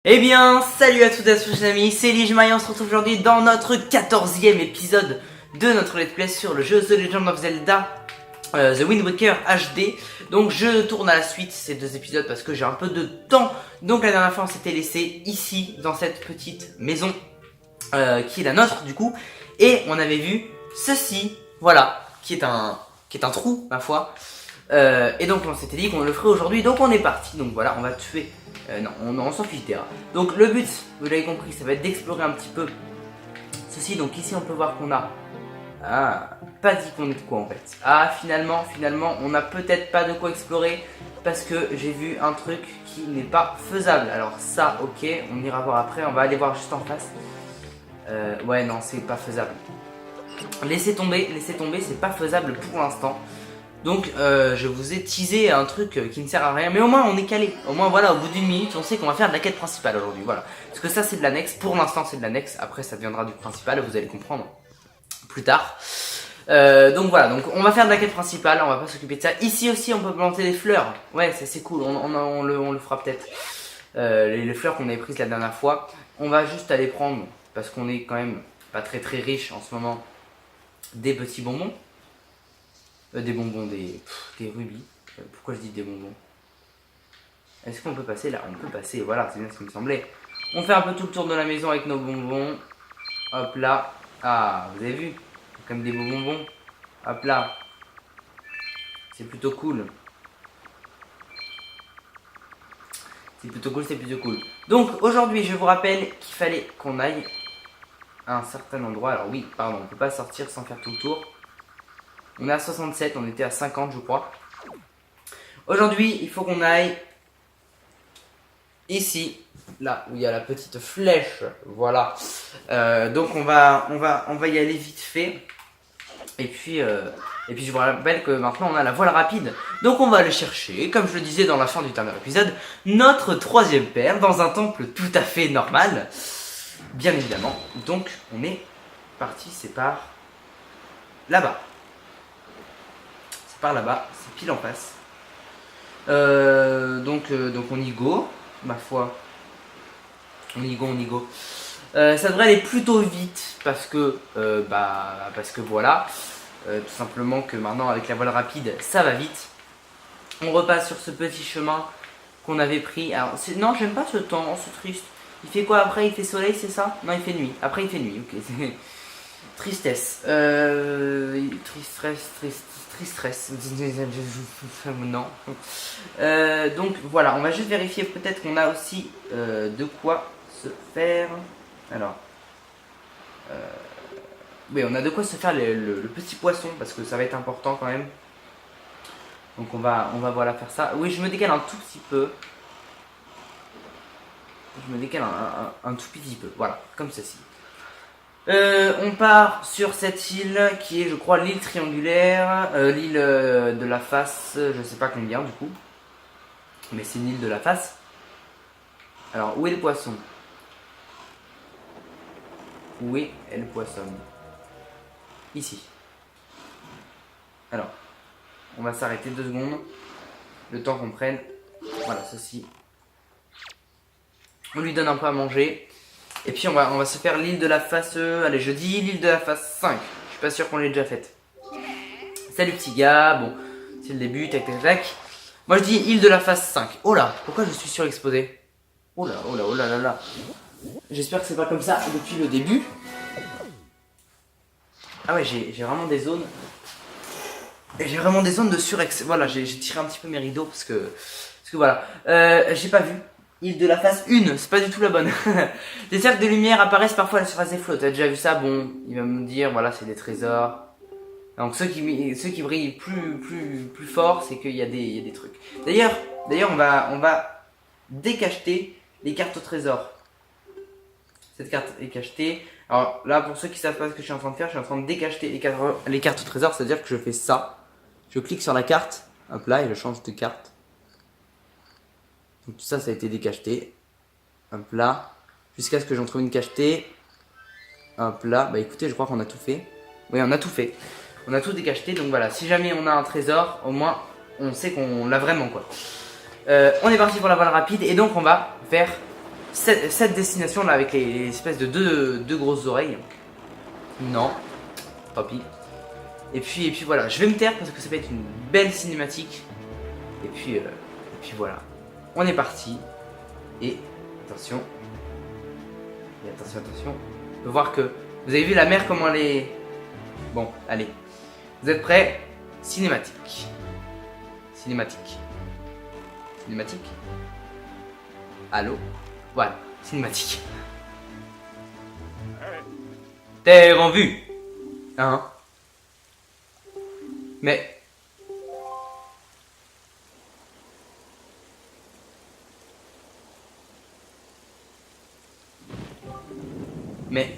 Eh bien, salut à toutes et à tous les amis, c'est Lijma et on se retrouve aujourd'hui dans notre 14e épisode de notre let's play sur le jeu The Legend of Zelda The Wind Waker HD. Donc je tourne à la suite ces deux épisodes parce que j'ai un peu de temps. Donc la dernière fois on s'était laissé ici dans cette petite maison qui est la nôtre du coup. Et on avait vu ceci, voilà, qui est un trou ma foi. Et donc on s'était dit qu'on le ferait aujourd'hui, donc on est parti. Donc voilà, on va tuer... non, on s'en fiche terrain. Donc le but, vous l'avez compris, ça va être d'explorer un petit peu ceci. Donc ici on peut voir qu'on a... Ah, pas d'icône de quoi en fait. Ah, finalement, on n'a peut-être pas de quoi explorer parce que j'ai vu un truc qui n'est pas faisable. Alors ça, ok, on ira voir après, on va aller voir juste en face. Ouais, non, c'est pas faisable. Laissez tomber, c'est pas faisable pour l'instant. Donc je vous ai teasé un truc qui ne sert à rien, mais au moins on est calé. Au moins voilà, au bout d'une minute on sait qu'on va faire de la quête principale aujourd'hui, voilà. Parce que ça c'est de l'annexe, pour l'instant c'est de l'annexe, après ça deviendra du principal, vous allez comprendre plus tard. Donc voilà, donc on va faire de la quête principale, on va pas s'occuper de ça. Ici aussi on peut planter des fleurs, ouais ça c'est cool, on le fera peut-être. Les fleurs qu'on avait prises la dernière fois, on va juste aller prendre, parce qu'on est quand même pas très riche en ce moment, des petits bonbons. Des bonbons, des rubis. Pourquoi je dis des bonbons? Est-ce qu'on peut passer là? On peut passer, voilà, c'est bien ce qui me semblait. On fait un peu tout le tour de la maison avec nos bonbons. Hop là. Ah, vous avez vu? Comme des beaux bonbons. Hop là. C'est plutôt cool. C'est plutôt cool. Donc aujourd'hui, je vous rappelle qu'il fallait qu'on aille à un certain endroit. Alors oui, pardon, on peut pas sortir sans faire tout le tour. On est à 67, on était à 50 je crois. Aujourd'hui, il faut qu'on aille ici, là où il y a la petite flèche, voilà. Donc on va y aller vite fait. Et puis je vous rappelle que maintenant on a la voile rapide. Donc on va aller chercher, comme je le disais dans la fin du dernier épisode, notre troisième père dans un temple tout à fait normal. Bien évidemment. Donc on est parti, c'est par là-bas. C'est par là-bas, c'est pile en face. Donc on y go, ma foi. On y go. Ça devrait aller plutôt vite parce que voilà. Tout simplement que maintenant avec la voile rapide, ça va vite. On repasse sur ce petit chemin qu'on avait pris. Alors non, j'aime pas ce temps, c'est triste. Il fait quoi après? Il fait soleil, c'est ça? Non, il fait nuit. Après, il fait nuit. Ok. Tristesse. Tristesse. Non. Donc voilà, on va juste vérifier peut-être qu'on a aussi de quoi se faire. Alors. Oui, on a de quoi se faire le petit poisson parce que ça va être important quand même. Donc on va voilà faire ça. Oui, je me décale un tout petit peu. Je me décale un tout petit peu. Voilà, comme ceci. On part sur cette île qui est, je crois, l'île triangulaire, l'île de la face, je sais pas combien du coup, mais c'est une île de la face. Alors, où est le poisson? Où est le poisson? Ici. Alors, on va s'arrêter 2 secondes, le temps qu'on prenne. Voilà, ceci. On lui donne un peu à manger. Et puis on va se faire l'île de la face, allez je dis l'île de la face 5, je suis pas sûr qu'on l'ait déjà faite. Salut petit gars, bon, c'est le début, tac. Moi je dis île de la face 5, oh là, pourquoi je suis surexposé? Oh là. J'espère que c'est pas comme ça depuis le début. Ah ouais, j'ai vraiment des zones. Et j'ai vraiment des zones de surex, voilà, j'ai tiré un petit peu mes rideaux parce que voilà. J'ai pas vu. Île de la face 1, c'est pas du tout la bonne. Des cercles de lumière apparaissent parfois à la surface des flots. T'as déjà vu ça? Bon, il va me dire, voilà, c'est des trésors. Donc ceux qui brillent plus fort, c'est qu'il y a des trucs. D'ailleurs, on va décacheter les cartes au trésor. Cette carte est cachetée. Alors là, pour ceux qui savent pas ce que je suis en train de faire, je suis en train de décacheter les cartes au trésor. C'est-à-dire que je fais ça. Je clique sur la carte, hop là, et je change de carte. Donc tout ça a été décacheté. Hop là. Jusqu'à ce que j'en trouve une cachetée. Hop là. Bah écoutez, je crois qu'on a tout fait. Oui, on a tout fait. On a tout décacheté. Donc voilà, si jamais on a un trésor, au moins on sait qu'on l'a vraiment quoi. On est parti pour la voile rapide. Et donc on va faire cette destination là avec les espèces de deux grosses oreilles. Non, tant pis. Et puis voilà, je vais me taire parce que ça va être une belle cinématique. Et puis voilà, on est parti. Et attention. Et attention. On peut voir que vous avez vu la mer comment elle est. Bon, allez. Vous êtes prêts? Cinématique. Allô? Voilà, cinématique. Terre en vue. Hein? Mais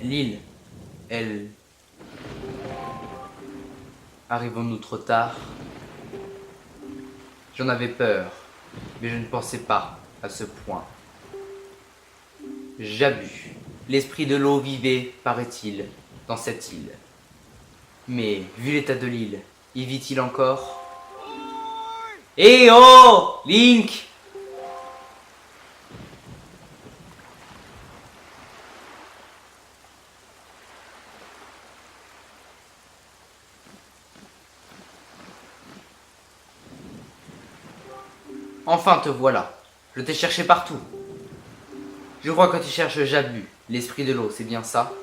l'île, elle... Arrivons-nous trop tard? J'en avais peur, mais je ne pensais pas à ce point. J'abus. L'esprit de l'eau vivait, paraît-il, dans cette île. Mais, vu l'état de l'île, y vit-il encore? Eh oh, Link! Enfin te voilà. Je t'ai cherché partout. Je crois que tu cherches Jabu, l'esprit de l'eau, c'est bien ça?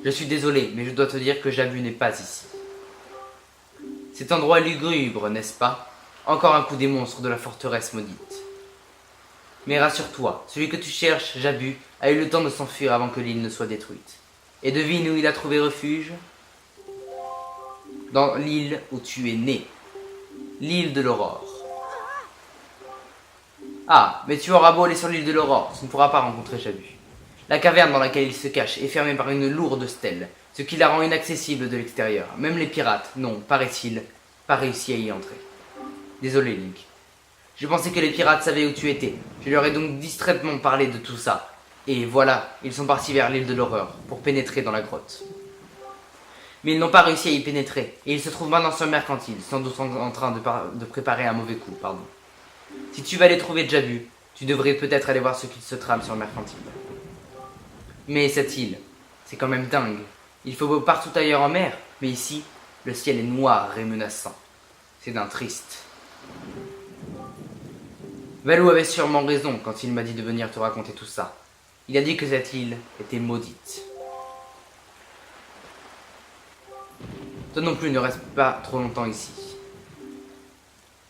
Je suis désolé, mais je dois te dire que Jabu n'est pas ici. Cet endroit est lugubre, n'est-ce pas? Encore un coup des monstres de la forteresse maudite. Mais rassure-toi, celui que tu cherches, Jabu, a eu le temps de s'enfuir avant que l'île ne soit détruite. Et devine où il a trouvé refuge? Dans l'île où tu es né. L'île de l'Aurore. Ah, mais tu auras beau aller sur l'île de l'Aurore, tu ne pourras pas rencontrer Jabu. La caverne dans laquelle il se cache est fermée par une lourde stèle, ce qui la rend inaccessible de l'extérieur. Même les pirates n'ont, paraît-il, pas réussi à y entrer. Désolé, Link. Je pensais que les pirates savaient où tu étais. Je leur ai donc distraitement parlé de tout ça. Et voilà, ils sont partis vers l'île de l'Horreur pour pénétrer dans la grotte. Mais ils n'ont pas réussi à y pénétrer, et ils se trouvent maintenant sur Mercantile, sans doute en train de préparer un mauvais coup, pardon. Si tu vas aller trouver Jabu, tu devrais peut-être aller voir ce qu'il se trame sur Mercantile. Mais cette île, c'est quand même dingue. Il faut beau partout ailleurs en mer, mais ici, le ciel est noir et menaçant. C'est d'un triste. Valou avait sûrement raison quand il m'a dit de venir te raconter tout ça. Il a dit que cette île était maudite. Toi non plus ne reste pas trop longtemps ici.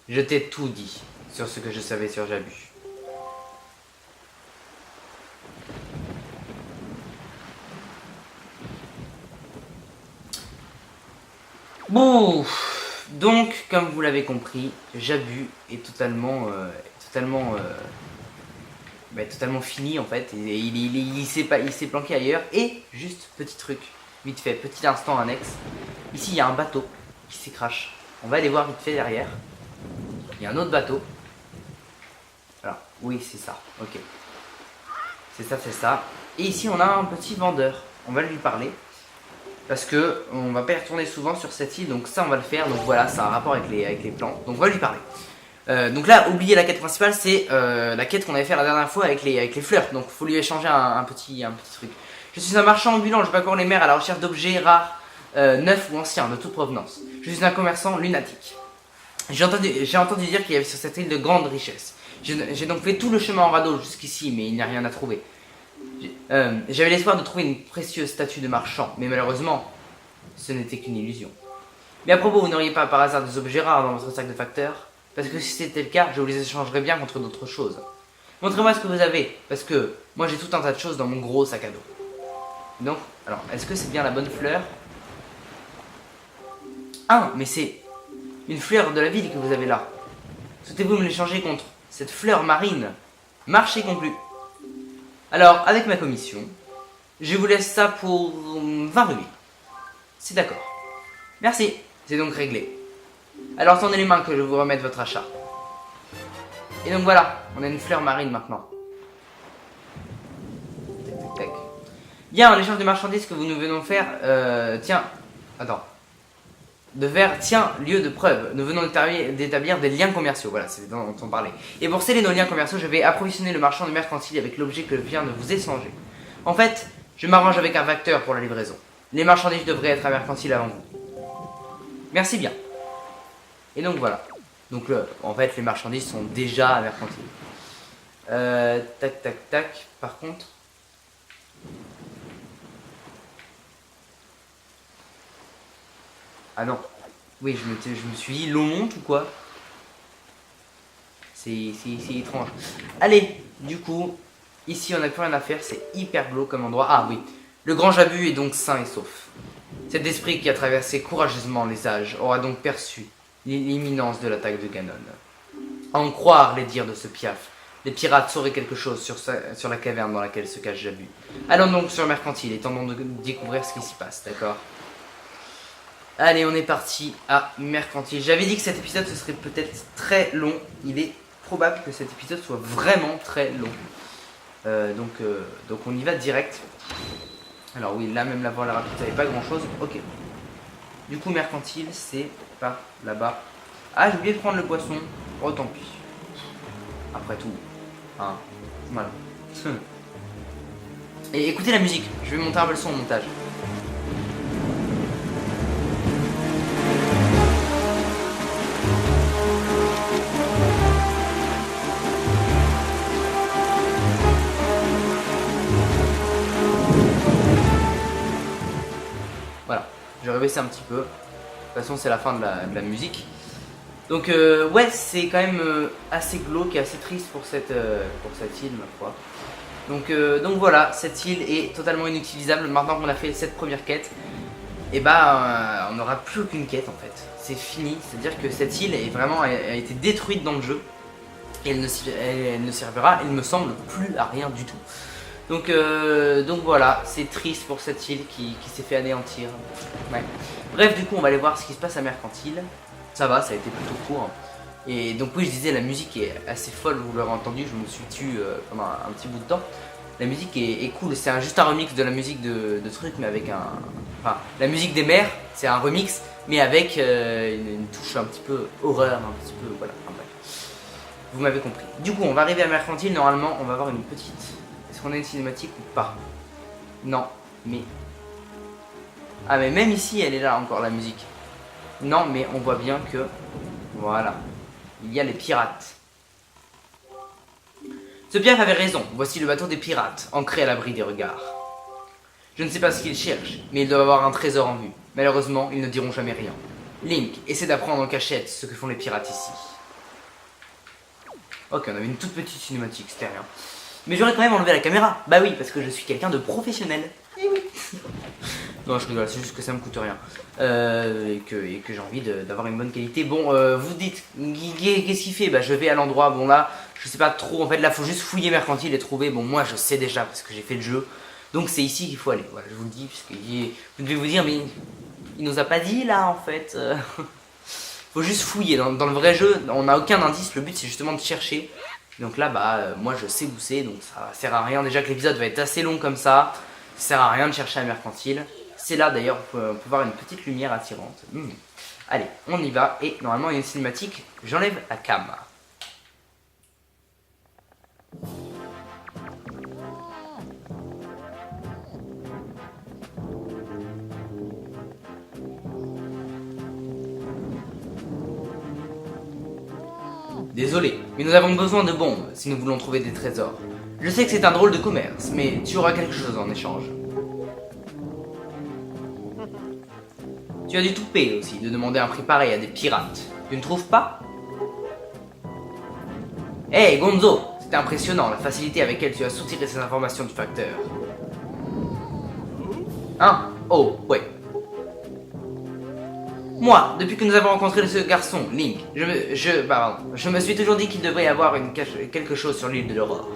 Je t'ai tout dit sur ce que je savais sur Jabu. Bon, donc comme vous l'avez compris, Jabu est totalement fini en fait. Et il s'est planqué ailleurs. Et juste petit truc, vite fait, petit instant annexe. Ici il y a un bateau qui s'est crash. On va aller voir vite fait derrière. Il y a un autre bateau. Alors, oui, c'est ça. Ok. C'est ça. Et ici, on a un petit vendeur. On va lui parler. Parce que on va pas y retourner souvent sur cette île. Donc ça, on va le faire. Donc voilà, ça a un rapport avec les plans. Donc on va lui parler. Donc là, oubliez la quête principale. C'est la quête qu'on avait fait la dernière fois avec les fleurs. Donc il faut lui échanger un petit truc. Je suis un marchand ambulant. Je parcours les mers à la recherche d'objets rares, neufs ou anciens, de toute provenance. Je suis un commerçant lunatique. J'ai entendu dire qu'il y avait sur cette île de grandes richesses. J'ai donc fait tout le chemin en radeau jusqu'ici, mais il n'y a rien à trouver. J'avais l'espoir de trouver une précieuse statue de marchand, mais malheureusement, ce n'était qu'une illusion. Mais à propos, vous n'auriez pas par hasard des objets rares dans votre sac de facteur? Parce que si c'était le cas, je vous les échangerais bien contre d'autres choses. Montrez-moi ce que vous avez, parce que moi j'ai tout un tas de choses dans mon gros sac à dos. Donc, alors, est-ce que c'est bien la bonne fleur? Ah, mais c'est une fleur de la ville que vous avez là. Souhaitez-vous me l'échanger contre cette fleur marine? Marché conclu. Alors, avec ma commission, je vous laisse ça pour 20 rubis. C'est d'accord. Merci, c'est donc réglé. Alors, tendez les mains que je vous remette votre achat. Et donc voilà, on a une fleur marine maintenant. Tac. Bien, l'échange de marchandises que nous venons de faire. Tiens, attends. de verre tient lieu de preuve. Nous venons d'établir des liens commerciaux. Voilà, c'est dont on parlait. Et pour sceller nos liens commerciaux, je vais approvisionner le marchand de mercantile avec l'objet que vient de vous échanger. En fait, je m'arrange avec un facteur pour la livraison. Les marchandises devraient être à mercantile avant vous. Merci bien. Et donc voilà. Donc en fait, les marchandises sont déjà à mercantile. Tac, tac, tac. Par contre... Ah non. Oui, je me suis dit, l'eau monte ou quoi? C'est étrange. Allez, du coup, ici on n'a plus rien à faire, c'est hyper glauque comme endroit. Ah oui, le grand Jabu est donc sain et sauf. Cet esprit qui a traversé courageusement les âges aura donc perçu l'imminence de l'attaque de Ganon. À en croire les dires de ce Piaf, les pirates sauraient quelque chose sur la caverne dans laquelle se cache Jabu. Allons donc sur Mercantile et tentons de découvrir ce qui s'y passe, d'accord? Allez, on est parti à Mercantile. J'avais dit que cet épisode ce serait peut-être très long. Il est probable que cet épisode soit vraiment très long. Donc on y va direct. Alors oui, là même la voie rapide, ça n'avait pas grand chose. Ok. Du coup, Mercantile, c'est par là-bas. Ah, j'ai oublié de prendre le poisson. Oh, tant pis. Après tout. Hein. Voilà. Et écoutez la musique. Je vais monter un peu le son au montage. Voilà, je vais baisser un petit peu. De toute façon, c'est la fin de la musique. Donc, ouais, c'est quand même assez glauque et assez triste pour cette île, ma foi. Donc voilà, cette île est totalement inutilisable. Maintenant qu'on a fait cette première quête, et bah, on n'aura plus aucune quête en fait. C'est fini, c'est-à-dire que cette île est vraiment a été détruite dans le jeu. Et elle ne servira, il me semble, plus à rien du tout. Donc voilà, c'est triste pour cette île qui s'est fait anéantir. Ouais. Bref, du coup, on va aller voir ce qui se passe à Mercantile. Ça va, ça a été plutôt court. Et donc oui, je disais, la musique est assez folle, vous l'aurez entendu, je me suis tué pendant un petit bout de temps. La musique est cool, c'est juste un remix de la musique de truc, mais avec un... Enfin, la musique des mers, c'est un remix, mais avec une touche un petit peu horreur, un petit peu... Voilà, enfin, bref. Vous m'avez compris. Du coup, on va arriver à Mercantile, normalement, on va avoir une petite... Est-ce qu'on a une cinématique ou pas? Non, mais... Ah, mais même ici, elle est là encore, la musique. Non, mais on voit bien que... Voilà. Il y a les pirates. Ce Piaf avait raison. Voici le bateau des pirates, ancré à l'abri des regards. Je ne sais pas ce qu'ils cherchent, mais ils doivent avoir un trésor en vue. Malheureusement, ils ne diront jamais rien. Link, essaie d'apprendre en cachette ce que font les pirates ici. Ok, on avait une toute petite cinématique, c'était rien. Mais j'aurais quand même enlevé la caméra. Bah oui, parce que je suis quelqu'un de professionnel. Eh oui. Non, je rigole, c'est juste que ça me coûte rien. Et que j'ai envie d'avoir une bonne qualité. Bon, vous dites, qu'est-ce qu'il fait? Bah, je vais à l'endroit. Bon, là, je sais pas trop. En fait, là, faut juste fouiller Mercantile et trouver. Bon, moi, je sais déjà parce que j'ai fait le jeu. Donc, c'est ici qu'il faut aller. Voilà, je vous le dis. Puisque vous devez vous dire, mais il nous a pas dit là, en fait. Faut juste fouiller. Dans le vrai jeu, on n'a aucun indice. Le but, c'est justement de chercher. Donc là, bah, moi, je sais où c'est. Donc, ça sert à rien. Déjà que l'épisode va être assez long comme ça. Ça sert à rien de chercher à Mercantile. C'est là d'ailleurs, on peut voir une petite lumière attirante. Allez, on y va. Et normalement, il y a une cinématique. J'enlève la cam. Désolé, mais nous avons besoin de bombes si nous voulons trouver des trésors. Je sais que c'est un drôle de commerce, mais tu auras quelque chose en échange. Tu as du toupet aussi de demander un prix pareil à des pirates. Tu ne trouves pas? Hey Gonzo, c'est impressionnant la facilité avec laquelle tu as soutiré ces informations du facteur. Hein? Oh, ouais. Moi, depuis que nous avons rencontré ce garçon, Link, je me suis toujours dit qu'il devrait y avoir quelque chose sur l'île de l'Aurore.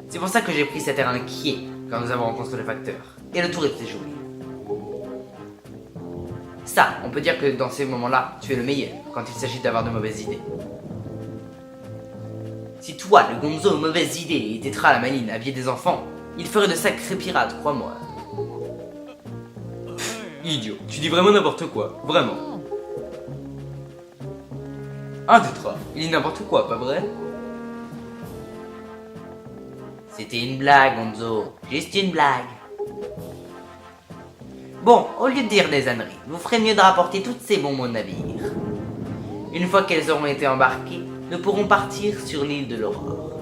C'est pour ça que j'ai pris cet air inquiet quand nous avons rencontré le facteur. Et le tour était joué. Ça, on peut dire que dans ces moments-là, tu es le meilleur quand il s'agit d'avoir de mauvaises idées. Si toi, le gonzo aux mauvaises idées, et Tétra la maline aviez des enfants, il ferait de sacrés pirates, crois-moi. Idiot, tu dis vraiment n'importe quoi, vraiment. Un, deux, trois. Il dit n'importe quoi, pas vrai? C'était une blague, Gonzo. Juste une blague. Bon, au lieu de dire des âneries, vous ferez mieux de rapporter toutes ces bombes au navire. Une fois qu'elles auront été embarquées, nous pourrons partir sur l'île de l'Aurore.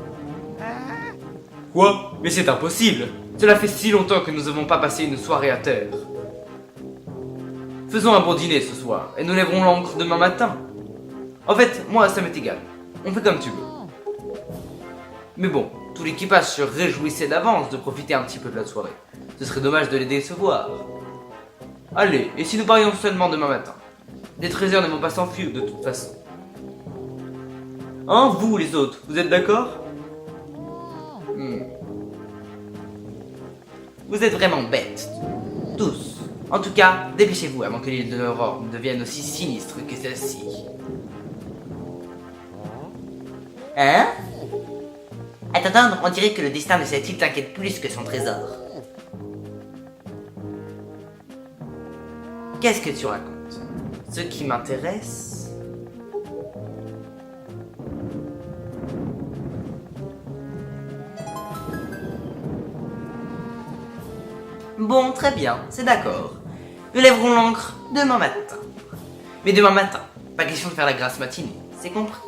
Quoi? Mais c'est impossible! Cela fait si longtemps que nous n'avons pas passé une soirée à terre. Faisons un bon dîner ce soir, et nous lèverons l'ancre demain matin. En fait, moi ça m'est égal. On fait comme tu veux. Mais bon, tout l'équipage se réjouissait d'avance de profiter un petit peu de la soirée. Ce serait dommage de les décevoir. Allez, et si nous parions seulement demain matin? Les trésors ne vont pas s'enfuir de toute façon. Hein, vous les autres, vous êtes d'accord? Vous êtes vraiment bêtes. Tous. En tout cas, dépêchez-vous avant que l'île de l'Aurore ne devienne aussi sinistre que celle-ci. Hein? Attends, on dirait que le destin de cette île t'inquiète plus que son trésor. Qu'est-ce que tu racontes? Ce qui m'intéresse... Bon, très bien, c'est d'accord. Nous lèverons l'ancre demain matin. Mais demain matin, pas question de faire la grasse matinée, c'est compris?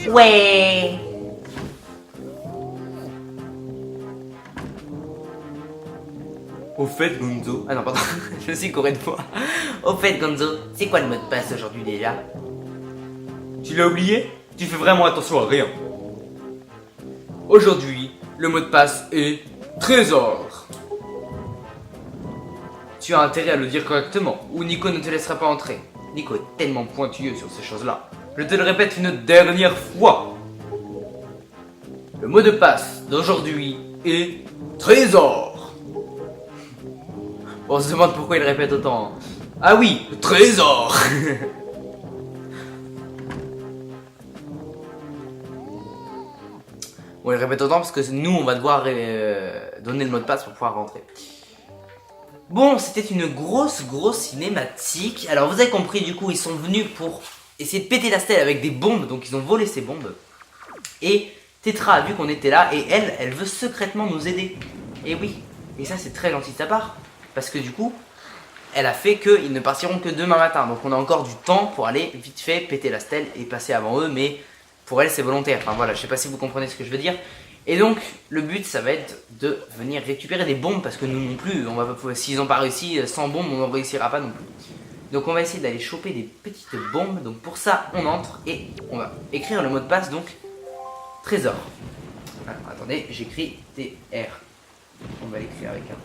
Ouais. Au fait, Gonzo... Ah non, pardon, je suis couré de moi. Au fait, Gonzo, c'est quoi le mot de passe aujourd'hui déjà? Tu l'as oublié? Tu fais vraiment attention à rien. Aujourd'hui, le mot de passe est... Trésor. Tu as intérêt à le dire correctement, ou Nico ne te laissera pas entrer. Nico est tellement pointilleux sur ces choses-là. Je te le répète une dernière fois. Le mot de passe d'aujourd'hui est... Trésor. On se demande pourquoi il répète autant. Ah oui, trésor. Bon, il répète autant parce que nous, on va devoir donner le mot de passe pour pouvoir rentrer. Bon, c'était une grosse cinématique. Alors, vous avez compris, du coup, ils sont venus pour essayer de péter la stèle avec des bombes. Donc, ils ont volé ces bombes. Et Tetra a vu qu'on était là et elle veut secrètement nous aider. Et oui, et ça, c'est très gentil de sa part. Parce que du coup, elle a fait qu'ils ne partiront que demain matin. Donc on a encore du temps pour aller vite fait péter la stèle et passer avant eux. Mais pour elle, c'est volontaire. Enfin voilà, je sais pas si vous comprenez ce que je veux dire. Et donc, le but, ça va être de venir récupérer des bombes. Parce que nous non plus, s'ils n'ont pas réussi sans bombes, on ne réussira pas non plus. Donc on va essayer d'aller choper des petites bombes. Donc pour ça, on entre et on va écrire le mot de passe. Donc, trésor. Alors attendez, j'écris TR. On va l'écrire avec un...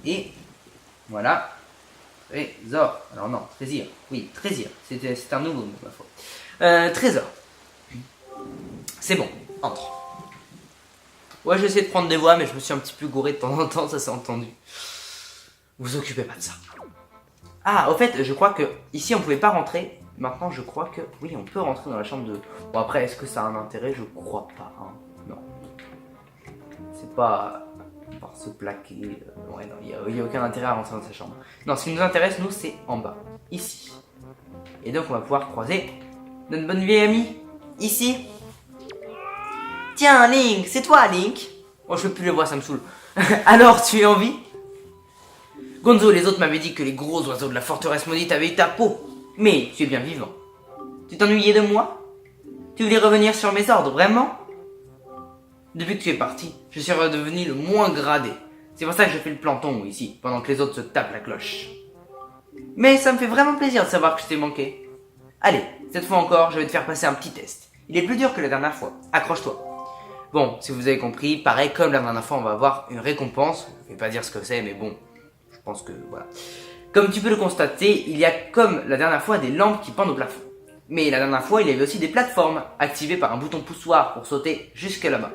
Et voilà, trésor. Alors non, trésir. Oui, trésir. C'est un nouveau mot, ma foi. Trésor. C'est bon, entre. Ouais, j'ai essayé de prendre des voix, mais je me suis un petit peu gouré de temps en temps, ça s'est entendu. Vous occupez pas de ça. Ah, au fait, je crois que ici on pouvait pas rentrer. Maintenant, je crois que oui, on peut rentrer dans la chambre de... Bon, après, est-ce que ça a un intérêt? Je crois pas. Hein. Non. C'est pas... Par se plaquer. Ouais, non, il n'y a aucun intérêt à rentrer dans sa chambre. Non, ce qui nous intéresse, nous, c'est en bas. Ici. Et donc, on va pouvoir croiser notre bonne vieille amie. Ici. Tiens, Link, c'est toi, Link. Oh, je peux plus le voir, ça me saoule. Alors, tu es en vie? Gonzo, les autres m'avaient dit que les gros oiseaux de la forteresse maudite avaient eu ta peau. Mais tu es bien vivant. Tu t'ennuyais de moi? Tu voulais revenir sur mes ordres, vraiment? Depuis que tu es parti, je suis redevenu le moins gradé. C'est pour ça que je fais le planton ici, pendant que les autres se tapent la cloche. Mais ça me fait vraiment plaisir de savoir que je t'ai manqué. Allez, cette fois encore, je vais te faire passer un petit test. Il est plus dur que la dernière fois. Accroche-toi. Bon, si vous avez compris, pareil, comme la dernière fois, on va avoir une récompense. Je vais pas dire ce que c'est, mais bon, je pense que voilà. Comme tu peux le constater, il y a comme la dernière fois des lampes qui pendent au plafond. Mais la dernière fois, il y avait aussi des plateformes activées par un bouton poussoir pour sauter jusque là-bas.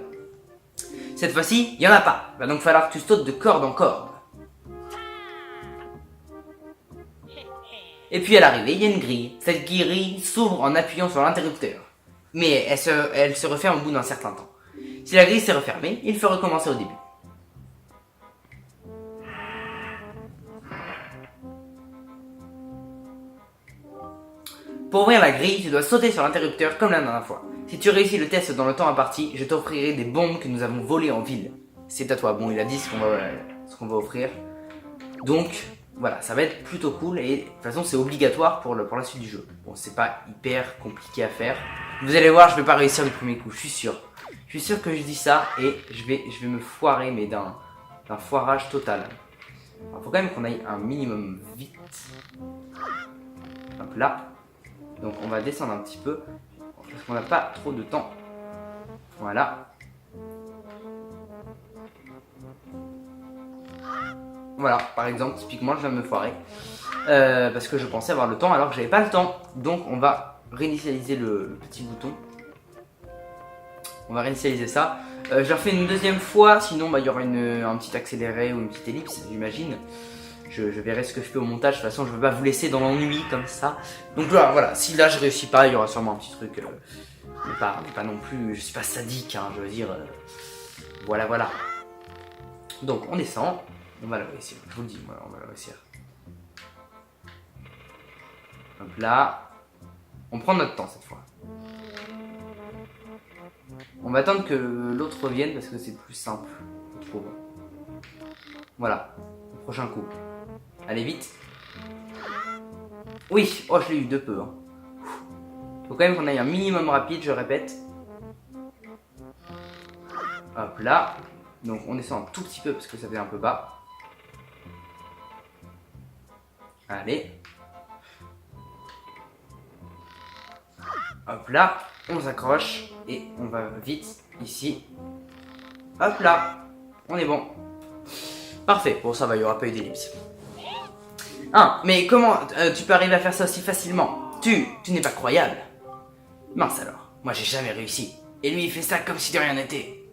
Cette fois-ci, il n'y en a pas. Il va donc falloir que tu sautes de corde en corde. Et puis à l'arrivée, il y a une grille. Cette grille s'ouvre en appuyant sur l'interrupteur. Mais elle se referme au bout d'un certain temps. Si la grille s'est refermée, il faut recommencer au début. Pour ouvrir la grille, tu dois sauter sur l'interrupteur comme la dernière fois. Si tu réussis le test dans le temps imparti, je t'offrirai des bombes que nous avons volées en ville. C'est à toi. Bon, il a dit ce qu'on va offrir. Donc, voilà, ça va être plutôt cool et de toute façon, c'est obligatoire pour la suite du jeu. Bon, c'est pas hyper compliqué à faire. Vous allez voir, je vais pas réussir du premier coup, je suis sûr. Je suis sûr que je dis ça et je vais me foirer, mais d'un foirage total. Alors, faut quand même qu'on aille un minimum vite. Hop là. Donc on va descendre un petit peu parce qu'on n'a pas trop de temps. Voilà. Voilà, par exemple, typiquement, je viens de me foirer parce que je pensais avoir le temps alors que j'avais pas le temps. Donc on va réinitialiser le petit bouton. On va réinitialiser ça. Je le refais une deuxième fois, sinon bah, il y aura un petit accéléré ou une petite ellipse, j'imagine. Je verrai ce que je fais au montage. De toute façon, je ne veux pas vous laisser dans l'ennui comme ça. Donc là, voilà, si là je réussis pas, il y aura sûrement un petit truc. Mais pas non plus, je suis pas sadique, hein, je veux dire. Voilà, voilà. Donc on descend, on va le réussir. Je vous le dis, voilà, on va le réussir. Hop là. On prend notre temps cette fois. On va attendre que l'autre revienne parce que c'est plus simple, je trouve. Voilà, le prochain coup. Allez vite. Oui, oh je l'ai eu de peu. Hein. Faut quand même qu'on aille un minimum rapide, je répète. Hop là. Donc on descend un tout petit peu parce que ça fait un peu bas. Allez. Hop là, on s'accroche et on va vite ici. Hop là, on est bon. Parfait, bon ça va, il n'y aura pas eu d'ellipse. Hein, mais comment tu peux arriver à faire ça aussi facilement? Tu n'es pas croyable. Mince alors, moi j'ai jamais réussi. Et lui il fait ça comme si de rien n'était.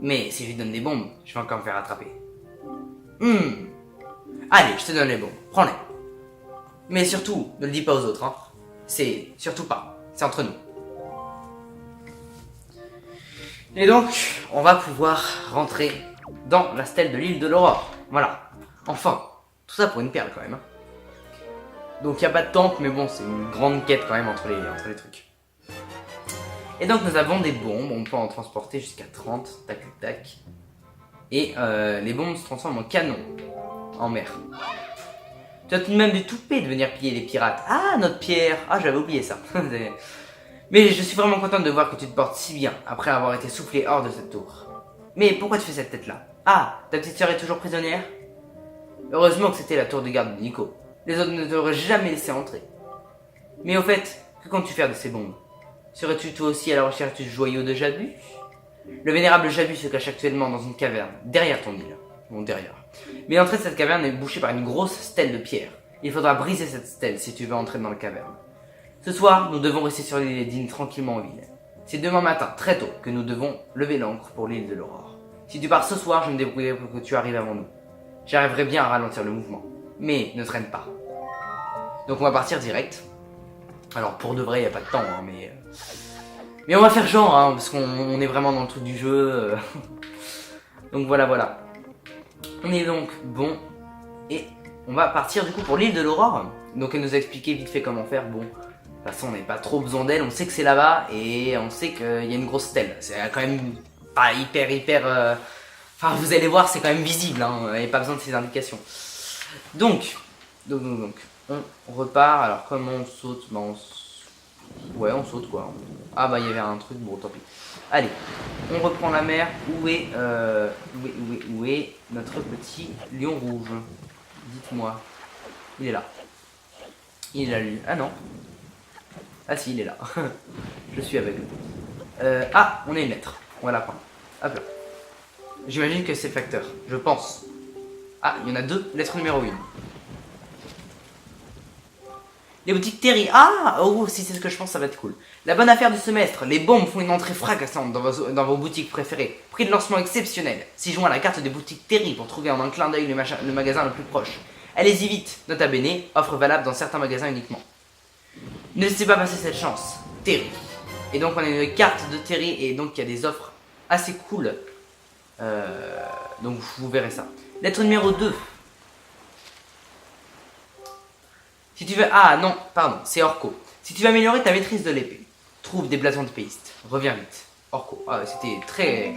Mais si je lui donne des bombes, je vais encore me faire attraper. Allez, je te donne les bombes, prends-les. Mais surtout, ne le dis pas aux autres, hein. C'est surtout pas, c'est entre nous. Et donc, on va pouvoir rentrer dans la stèle de l'île de l'Aurore. Voilà, enfin. Tout ça pour une perle quand même. Hein. Donc il n'y a pas de temple, mais bon, c'est une grande quête quand même entre les trucs. Et donc nous avons des bombes, on peut en transporter jusqu'à 30, tac tac. Et les bombes se transforment en canons en mer. Tu as tout de même des toupets de venir piller les pirates. Ah, notre pierre. Ah, j'avais oublié ça. Mais je suis vraiment contente de voir que tu te portes si bien après avoir été soufflé hors de cette tour. Mais pourquoi tu fais cette tête-là? Ah, ta petite sœur est toujours prisonnière? Heureusement que c'était la tour de garde de Nico. Les autres ne t'auraient jamais laissé entrer. Mais au fait, que comptes-tu faire de ces bombes? Serais-tu toi aussi à la recherche du joyau de Jabus? Le vénérable Jabus se cache actuellement dans une caverne, derrière ton île. Bon, derrière. Mais l'entrée de cette caverne est bouchée par une grosse stèle de pierre. Il faudra briser cette stèle si tu veux entrer dans la caverne. Ce soir, nous devons rester sur l'île et dîner tranquillement en ville. C'est demain matin, très tôt, que nous devons lever l'ancre pour l'île de l'Aurore. Si tu pars ce soir, je me débrouillerai pour que tu arrives avant nous. J'arriverai bien à ralentir le mouvement. Mais ne traîne pas. Donc on va partir direct. Alors pour de vrai, il n'y a pas de temps, hein, mais on va faire genre, hein, parce qu'on est vraiment dans le truc du jeu. Donc voilà, voilà. On est donc bon. Et on va partir du coup pour l'île de l'Aurore. Donc elle nous a expliqué vite fait comment faire. Bon, de toute façon on n'a pas trop besoin d'elle. On sait que c'est là-bas et on sait qu'il y a une grosse stèle. C'est quand même pas hyper... Enfin, vous allez voir, c'est quand même visible, hein, il n'y a pas besoin de ces indications. Donc, on repart. Alors, comment on saute? Bah, ouais, on saute quoi. Ah, bah, il y avait un truc, bon, tant pis. Allez, on reprend la mer. Où est notre petit lion rouge? Dites-moi. Il est là. Il est là, lui. Ah non. Ah, si, il est là. Je suis aveugle. Ah, on a une lettre. On va la prendre. Hop là. J'imagine que c'est le facteur, je pense. Ah, il y en a deux, lettre numéro 1. Les boutiques Terry. Ah, oh, si c'est ce que je pense, ça va être cool. La bonne affaire du semestre, les bombes font une entrée fracassante dans vos boutiques préférées. Prix de lancement exceptionnel. Si joint à la carte des boutiques Terry pour trouver en un clin d'œil le magasin le plus proche. Allez-y vite, nota bene, offre valable dans certains magasins uniquement. Ne laissez pas passer cette chance. Terry. Et donc on a une carte de Terry et donc il y a des offres assez cool. Donc vous verrez ça. Lettre numéro 2. Si tu veux... Ah non, pardon, c'est Orco. Si Si tu veux améliorer ta maîtrise de l'épée, trouve des blasons de péiste. Reviens vite. Orko. Ah, c'était très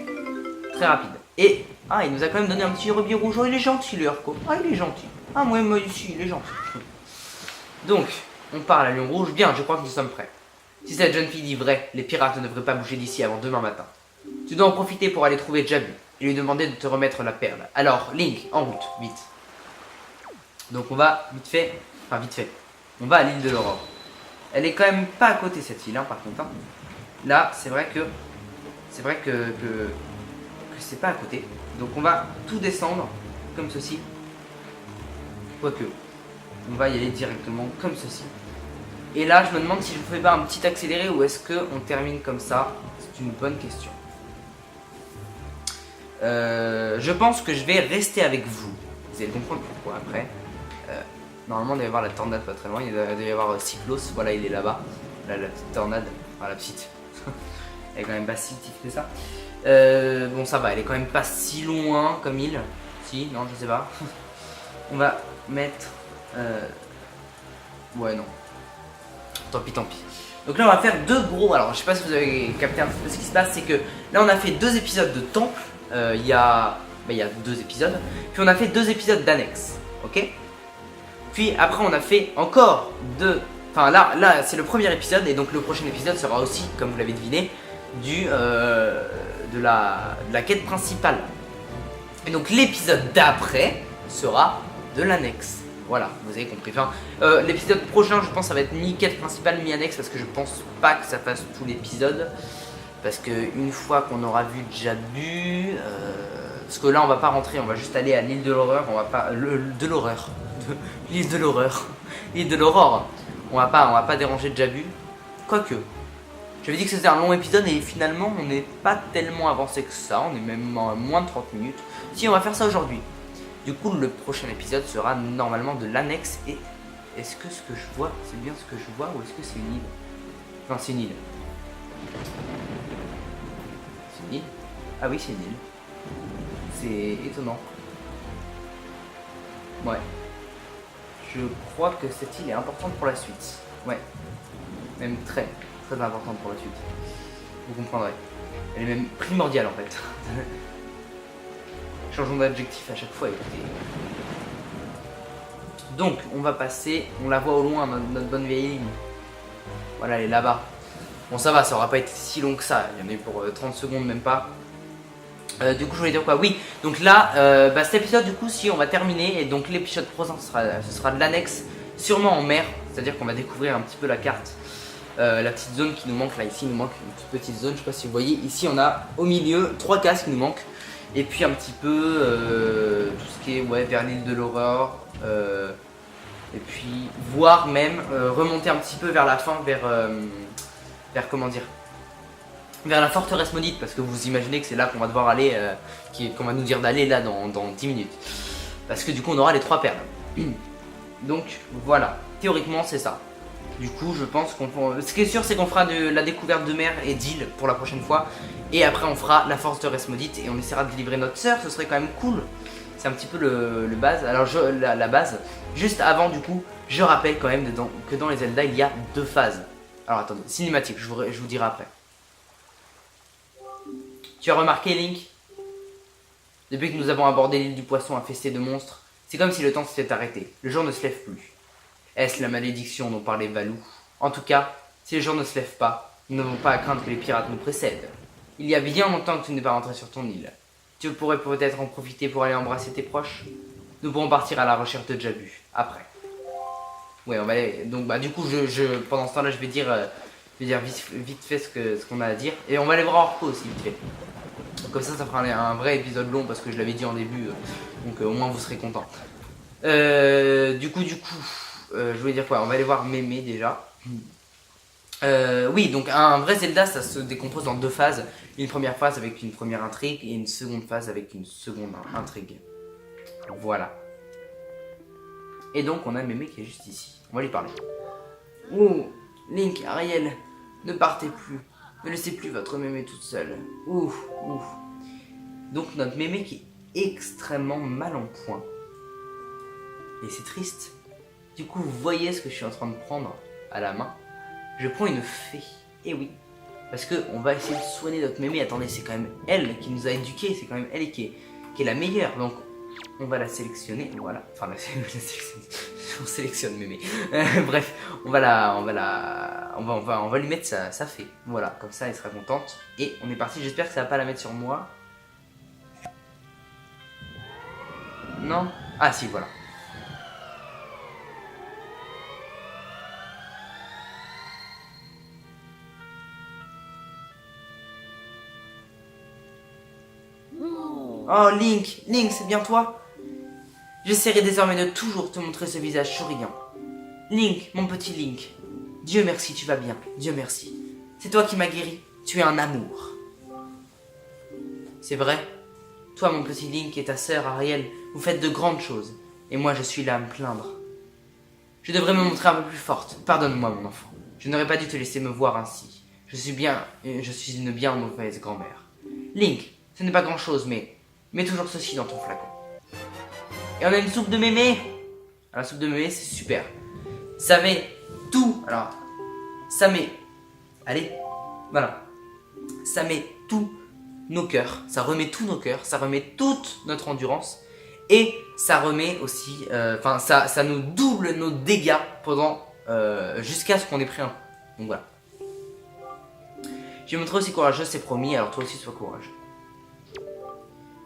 rapide. Et il nous a quand même donné un petit rubis rouge. Oh, il est gentil, le Orko. Ah, il est gentil. Ah, moi ici, il est gentil. Donc, on part à Lion Rouge. Bien, je crois que nous sommes prêts. Si cette jeune fille dit vrai, les pirates ne devraient pas bouger d'ici avant demain matin. Tu dois en profiter pour aller trouver Jabu et lui demander de te remettre la perle. Alors, Link, en route, vite. Donc on va vite fait, on va à l'île de l'Aurore. Elle est quand même pas à côté cette île, par contre. Là, c'est vrai que c'est pas à côté. Donc on va tout descendre comme ceci. Quoique, on va y aller directement comme ceci. Et là, je me demande si je fais pas un petit accéléré ou est-ce qu'on termine comme ça. C'est une bonne question. Je pense que je vais rester avec vous. Vous allez comprendre pourquoi après. Normalement, il doit y avoir la tornade pas très loin. Il doit y avoir Cyclos. Voilà, il est là-bas. Là, la petite tornade. Enfin, la petite. Elle est quand même pas si petite que ça. Bon, ça va. Elle est quand même pas si loin comme île. Si, non, je sais pas. On va mettre. Ouais, non. Tant pis, tant pis. Donc là, on va faire deux gros. Alors, je sais pas si vous avez capté un petit peu ce qui se passe. C'est que là, on a fait 2 épisodes de temple. Il y a 2 épisodes. Puis on a fait 2 épisodes d'annexe. Ok. Puis après, on a fait encore 2. Enfin, là c'est le premier épisode. Et donc, le prochain épisode sera aussi, comme vous l'avez deviné, de la quête principale. Et donc, l'épisode d'après sera de l'annexe. Voilà, vous avez compris. Enfin, l'épisode prochain, je pense, ça va être mi-quête principale, mi-annexe, parce que je pense pas que ça fasse tout l'épisode. Parce que une fois qu'on aura vu Jabu, parce que là on va pas rentrer, on va juste aller à l'île de l'horreur, on va pas l'île de l'horreur, l'île de l'aurore. On va pas déranger Jabu. Quoique, j'avais dit que c'était un long épisode et finalement on n'est pas tellement avancé que ça, on est même à moins de 30 minutes. Si, on va faire ça aujourd'hui. Du coup, le prochain épisode sera normalement de l'annexe. Et est-ce que ce que je vois, c'est bien ce que je vois ou est-ce que c'est une île? Non, c'est une île. C'est une île? Ah oui, c'est une île. C'est étonnant. Ouais. Je crois que cette île est importante pour la suite. Ouais. Même très importante pour la suite. Vous comprendrez. Elle est même primordiale en fait. Changeons d'adjectif à chaque fois, écoutez. Donc, on va passer, on la voit au loin, notre bonne vieille ligne. Voilà, elle est là-bas. Bon, ça va, ça aura pas été si long que ça. Il y en a eu pour 30 secondes, même pas. Du coup, je voulais dire quoi? Oui, donc là, cet épisode, du coup, si on va terminer. Et donc, l'épisode prochain, ce sera de l'annexe, sûrement en mer. C'est-à-dire qu'on va découvrir un petit peu la carte. La petite zone qui nous manque, là, ici, il nous manque une toute petite zone. Je sais pas si vous voyez. Ici, on a au milieu 3 cases qui nous manquent. Et puis un petit peu tout ce qui est vers l'île de l'horreur. Et puis voire même remonter un petit peu vers la fin, vers comment dire, vers la forteresse maudite, parce que vous imaginez que c'est là qu'on va devoir aller, qu'on va nous dire d'aller là dans 10 minutes. Parce que du coup on aura les 3 perles. Donc voilà, théoriquement c'est ça. Du coup je pense qu'on... Ce qui est sûr c'est qu'on fera de la découverte de mer et d'île pour la prochaine fois. Et après on fera la forteresse maudite et on essaiera de livrer notre sœur, ce serait quand même cool. C'est un petit peu le base. Alors la base, juste avant du coup, je rappelle quand même que dans les Zelda il y a 2 phases. Alors attendez, cinématique, je vous dirai après. Tu as remarqué Link? Depuis que nous avons abordé l'île du poisson infestée de monstres, c'est comme si le temps s'était arrêté. Le jour ne se lève plus. Est-ce la malédiction dont parlait Valou? En tout cas, si le jour ne se lève pas, nous n'avons pas à craindre que les pirates nous précèdent. Il y a bien longtemps que tu n'es pas rentré sur ton île. Tu pourrais peut-être en profiter pour aller embrasser tes proches. Nous pourrons partir à la recherche de Jabu, après. Ouais, on va aller... Donc du coup, pendant ce temps-là, je vais dire vite fait ce qu'on a à dire. Et on va aller voir Orko aussi, vite fait. Comme ça fera un vrai épisode long, parce que je l'avais dit en début. Donc au moins, vous serez contents. Du coup, je voulais dire quoi? On va aller voir Mémé, déjà. Oui, donc un vrai Zelda, ça se décompose en 2 phases. Une première phase avec une première intrigue et une seconde phase avec une seconde intrigue. Voilà. Et donc on a Mémé qui est juste ici. On va lui parler. Oh, Link, Ariel, ne partez plus. Ne laissez plus votre Mémé toute seule. Ouf. Donc notre Mémé qui est extrêmement mal en point. Et c'est triste. Du coup, vous voyez ce que je suis en train de prendre à la main. je prends une fée. Et oui, parce que on va essayer de soigner notre mémé. Attendez, c'est quand même elle qui nous a éduqués, c'est quand même elle qui est la meilleure. Donc on va la sélectionner, voilà. Enfin la sélectionner. On sélectionne mémé. Bref, on va lui mettre sa fée. Voilà, comme ça elle sera contente. Et on est parti. J'espère que ça va pas la mettre sur moi. Non? Ah si, voilà. Oh Link, c'est bien toi? J'essaierai désormais de toujours te montrer ce visage souriant. Link, mon petit Link. Dieu merci, tu vas bien. Dieu merci. C'est toi qui m'as guéri. Tu es un amour. C'est vrai. Toi, mon petit Link, et ta sœur Ariel, vous faites de grandes choses. Et moi, je suis là à me plaindre. Je devrais me montrer un peu plus forte. Pardonne-moi, mon enfant. Je n'aurais pas dû te laisser me voir ainsi. Je suis une bien mauvaise grand-mère. Link, ce n'est pas grand-chose, mais mets toujours ceci dans ton flacon. Et on a une soupe de mémé. La soupe de mémé, c'est super. Ça met tout. Alors, ça met. Allez, voilà. Ça met tous nos cœurs. Ça remet tous nos cœurs. Ça remet toute notre endurance. Et ça remet aussi. Enfin, ça nous double nos dégâts pendant. Jusqu'à ce qu'on ait pris un coup. Donc voilà. Je vais montrer aussi courageux, c'est promis. Alors toi aussi, sois courageux.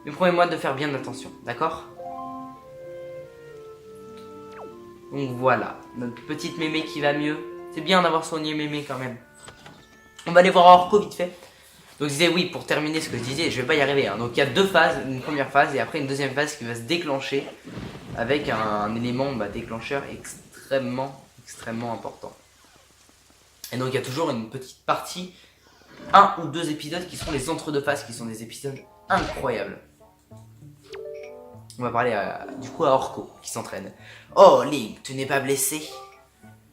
Mais promets-moi de faire bien attention, d'accord? Donc voilà, notre petite mémé qui va mieux. C'est bien d'avoir soigné mémé quand même. On va aller voir Orko vite fait. Donc je disais oui, pour terminer ce que je disais, je vais pas y arriver. Hein. Donc il y a deux phases, une première phase et après une deuxième phase qui va se déclencher avec un élément déclencheur extrêmement important. Et donc il y a toujours une petite partie, un ou deux épisodes qui sont les entre-deux phases, qui sont des épisodes incroyables. On va parler du coup à Orko qui s'entraîne. Oh Link, tu n'es pas blessé?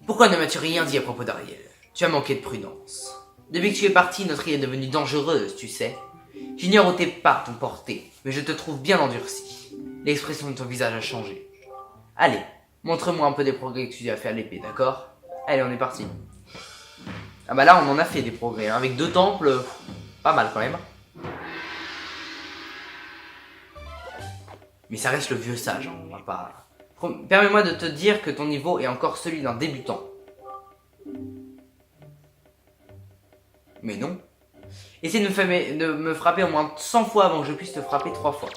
Pourquoi ne m'as-tu rien dit à propos d'Ariel? Tu as manqué de prudence. Depuis que tu es parti, notre île est devenue dangereuse, tu sais. J'ignore où tes pas t'ont porté, mais je te trouve bien endurci. L'expression de ton visage a changé. Allez, montre-moi un peu des progrès que tu as fait à l'épée, d'accord? Allez, on est parti. Ah bah là, on en a fait des progrès, hein. Avec 2 temples, pas mal quand même. Mais ça reste le vieux sage, hein. On va pas... Permets-moi de te dire que ton niveau est encore celui d'un débutant. Mais non. Essaie de me frapper au moins 100 fois avant que je puisse te frapper 3 fois.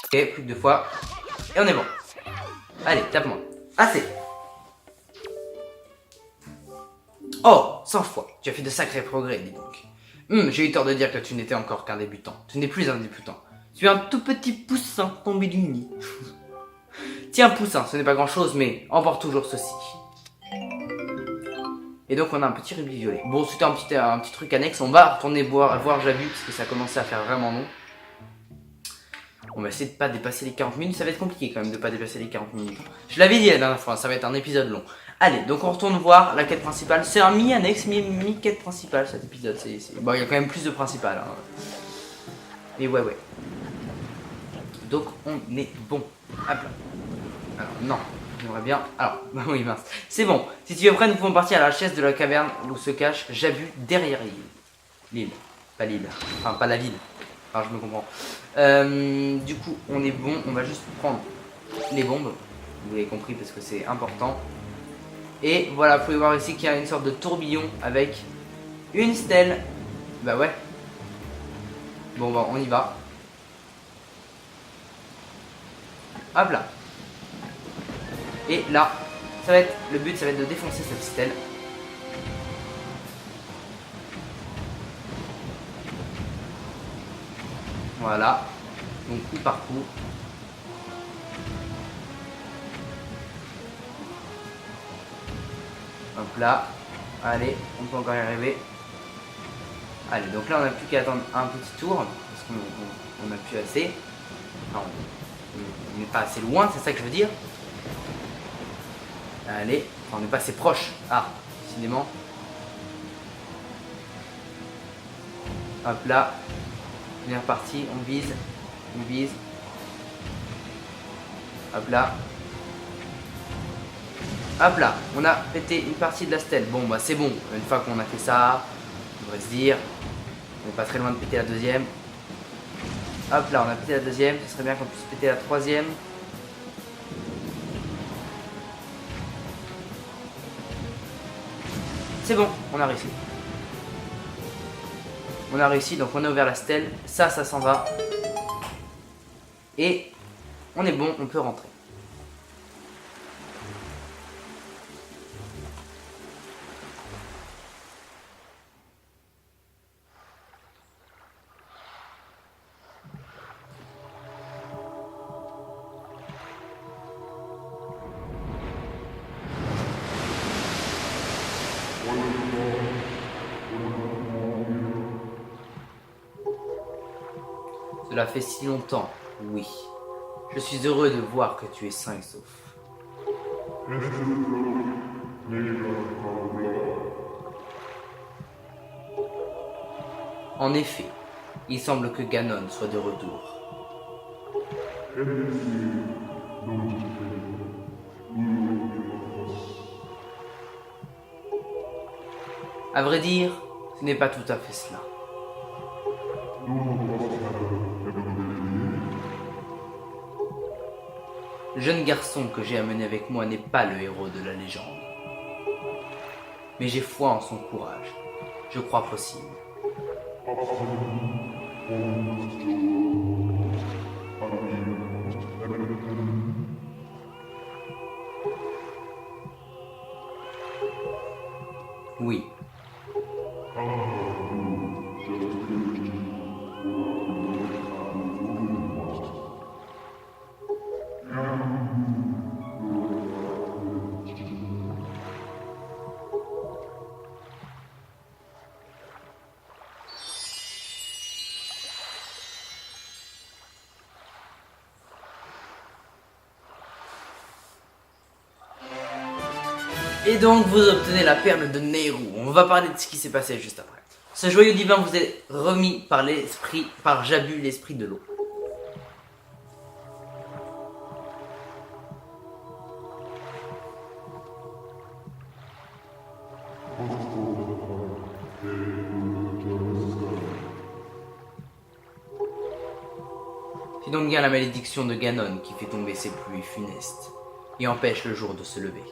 Ok, plus que 2 fois. Et on est bon. Allez, tape-moi. Assez. Oh, 100 fois. Tu as fait de sacrés progrès, dis donc. J'ai eu tort de dire que tu n'étais encore qu'un débutant. Tu n'es plus un débutant. Tu es un tout petit poussin tombé du nid. Tiens, poussin, ce n'est pas grand chose, mais emporte toujours ceci. Et donc on a un petit rubis violet. Bon, c'était un petit truc annexe. On va retourner voir Jabu, parce que ça a commencé à faire vraiment long. On va essayer de pas dépasser les 40 minutes. Ça va être compliqué quand même de pas dépasser les 40 minutes. Je l'avais dit la dernière fois, ça va être un épisode long. Allez, donc on retourne voir la quête principale. C'est un mi-annexe, mi-quête principale cet épisode. Bon, il y a quand même plus de principal. Hein. Mais ouais. Donc on est bon. Hop là. Alors non, j'aimerais bien. Alors, oui mince. C'est bon. Si tu es prêt, nous pouvons partir à la chaise de la caverne où se cache Jabu derrière l'île. L'île, pas l'île. Enfin, pas la ville. Enfin, je me comprends. Du coup, on est bon. On va juste prendre les bombes. Vous l'avez compris parce que c'est important. Et voilà, vous pouvez voir ici qu'il y a une sorte de tourbillon avec une stèle. Bah ouais. Bon, bah on y va. Hop là. Et là, le but ça va être de défoncer cette stèle. Voilà. Donc coup par coup. Hop là. Allez, on peut encore y arriver. Allez, donc là on n'a plus qu'à attendre un petit tour. Parce qu'on n'a plus assez. Enfin, on n'est pas assez loin, c'est ça que je veux dire. Allez, enfin, on n'est pas assez proche. Ah, décidément. Hop là. On est reparti, on vise. On vise. Hop là. Hop là, on a pété une partie de la stèle. Bon bah c'est bon, une fois qu'on a fait ça, on devrait se dire, on n'est pas très loin de péter la deuxième. Hop là, on a pété la deuxième, ce serait bien qu'on puisse péter la troisième. C'est bon, on a réussi. On a réussi, donc on a ouvert la stèle, ça s'en va. Et on est bon, on peut rentrer. Cela fait si longtemps, oui. Je suis heureux de voir que tu es sain et sauf. En effet, il semble que Ganon soit de retour. À vrai dire, ce n'est pas tout à fait cela. Le jeune garçon que j'ai amené avec moi n'est pas le héros de la légende. Mais j'ai foi en son courage. Je crois possible. Oui. Et donc vous obtenez la perle de Nehru. On va parler de ce qui s'est passé juste après. Ce joyau divin vous est remis par l'esprit, par Jabu, l'esprit de l'eau. C'est donc bien la malédiction de Ganon qui fait tomber ses pluies funestes et empêche le jour de se lever.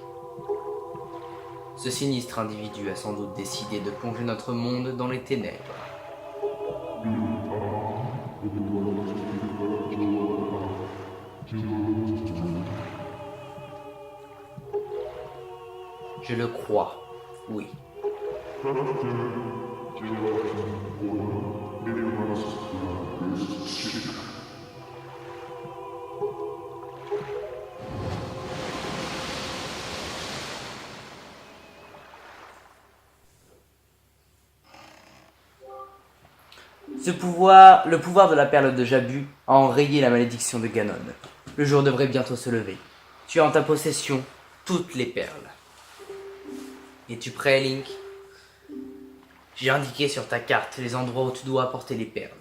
Ce sinistre individu a sans doute décidé de plonger notre monde dans les ténèbres. Je le crois, oui. Le pouvoir de la perle de Jabu a enrayé la malédiction de Ganon. Le jour devrait bientôt se lever. Tu as en ta possession toutes les perles. Es-tu prêt, Link? J'ai indiqué sur ta carte les endroits où tu dois apporter les perles.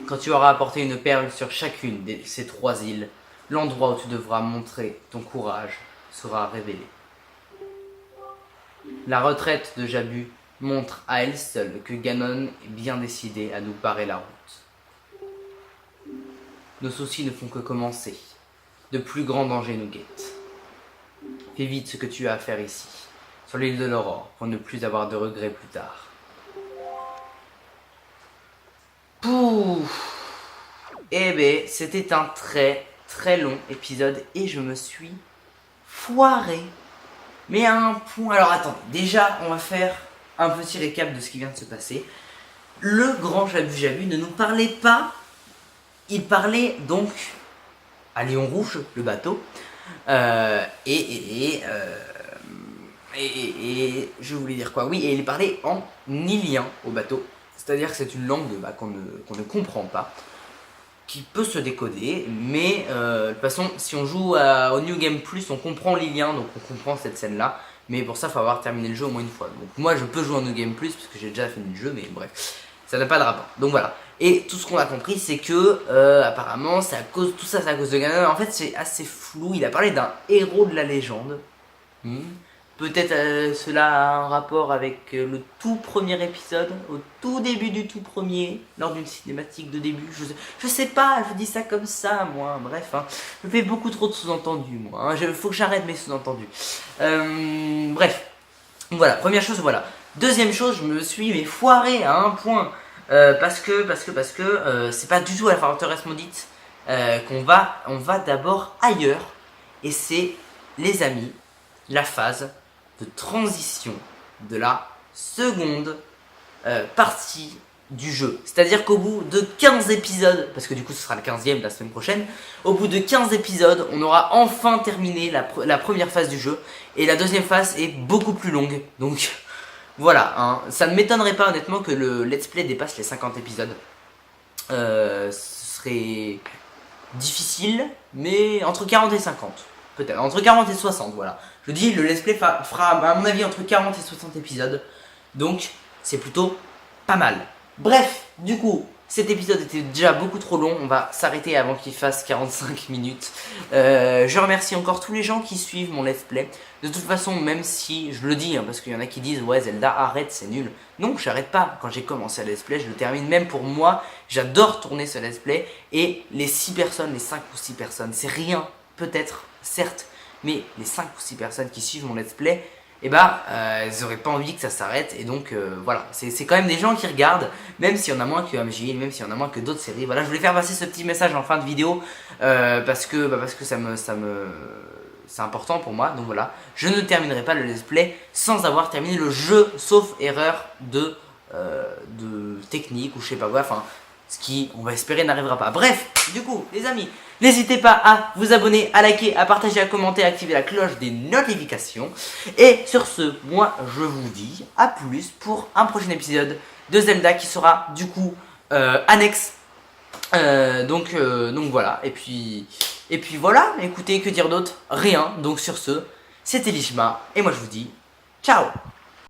Quand tu auras apporté une perle sur chacune de ces 3 îles, l'endroit où tu devras montrer ton courage sera révélé. La retraite de Jabu montre à elle seule que Ganon est bien décidé à nous barrer la route. Nos soucis ne font que commencer. De plus grands dangers nous guettent. Fais vite ce que tu as à faire ici, sur l'île de l'Aurore, pour ne plus avoir de regrets plus tard. Pouf! Eh ben, c'était un très long épisode et je me suis foiré. Mais à un point... Alors attendez, déjà on va faire un petit récap de ce qui vient de se passer. Le grand Jabu ne nous parlait pas. Il parlait donc à Lion Rouge, le bateau. Et je voulais dire quoi? Oui, et il parlait en Ilien au bateau. C'est-à-dire que c'est une langue qu'on ne comprend pas, qui peut se décoder, mais de toute façon, si on joue au New Game Plus, on comprend l'Ilien, donc on comprend cette scène-là. Mais pour ça, il faut avoir terminé le jeu au moins une fois. Donc moi, je peux jouer en New Game Plus, parce que j'ai déjà fini le jeu, mais bref. Ça n'a pas de rapport. Donc voilà. Et tout ce qu'on a compris, c'est que apparemment, c'est à cause tout ça, c'est à cause de Ganon. En fait, c'est assez flou. Il a parlé d'un héros de la légende. Peut-être cela a un rapport avec le tout premier épisode, au tout début du tout premier, lors d'une cinématique de début. Je sais pas, je dis ça comme ça, moi. Bref, hein. Je fais beaucoup trop de sous-entendus, moi. Hein. Faut que j'arrête mes sous-entendus. Bref, voilà. Première chose, voilà. Deuxième chose, je me suis foiré à un point. Parce que c'est pas du tout à la forteresse maudite on va d'abord ailleurs. Et c'est, les amis, la phase de transition de la seconde partie du jeu. C'est-à-dire qu'au bout de 15 épisodes, parce que du coup ce sera le 15e la semaine prochaine, au bout de 15 épisodes, on aura enfin terminé la première phase du jeu. Et la deuxième phase est beaucoup plus longue. Donc voilà, hein. Ça ne m'étonnerait pas honnêtement que le let's play dépasse les 50 épisodes. Ce serait difficile, mais entre 40 et 50. Peut-être, entre 40 et 60, voilà. Je dis, le let's play fera à mon avis entre 40 et 60 épisodes. Donc, c'est plutôt pas mal. Bref, du coup, cet épisode était déjà beaucoup trop long. On va s'arrêter avant qu'il fasse 45 minutes. Je remercie encore tous les gens qui suivent mon let's play. De toute façon, même si, je le dis, hein, parce qu'il y en a qui disent « Ouais, Zelda, arrête, c'est nul ». Non, j'arrête pas. Quand j'ai commencé à let's play, je le termine. Même pour moi, j'adore tourner ce let's play. Et les 6 personnes, les 5 ou 6 personnes, c'est rien, peut-être, certes. Mais les 5 ou 6 personnes qui suivent mon let's play, eh ben, ils auraient pas envie que ça s'arrête. Et donc, voilà, c'est quand même des gens qui regardent, même s'il y en a moins que MJ, même s'il y en a moins que d'autres séries. Voilà, je voulais faire passer ce petit message en fin de vidéo, parce que c'est important pour moi. Donc voilà, je ne terminerai pas le let's play sans avoir terminé le jeu, sauf erreur de technique ou je sais pas quoi, enfin, ce qui, on va espérer, n'arrivera pas. Bref, du coup, les amis, n'hésitez pas à vous abonner, à liker, à partager, à commenter, à activer la cloche des notifications. Et sur ce, moi, je vous dis à plus pour un prochain épisode de Zelda qui sera, du coup, annexe. Donc voilà, et puis voilà, écoutez, que dire d'autre? Rien. Donc sur ce, c'était Lishma, et moi je vous dis ciao.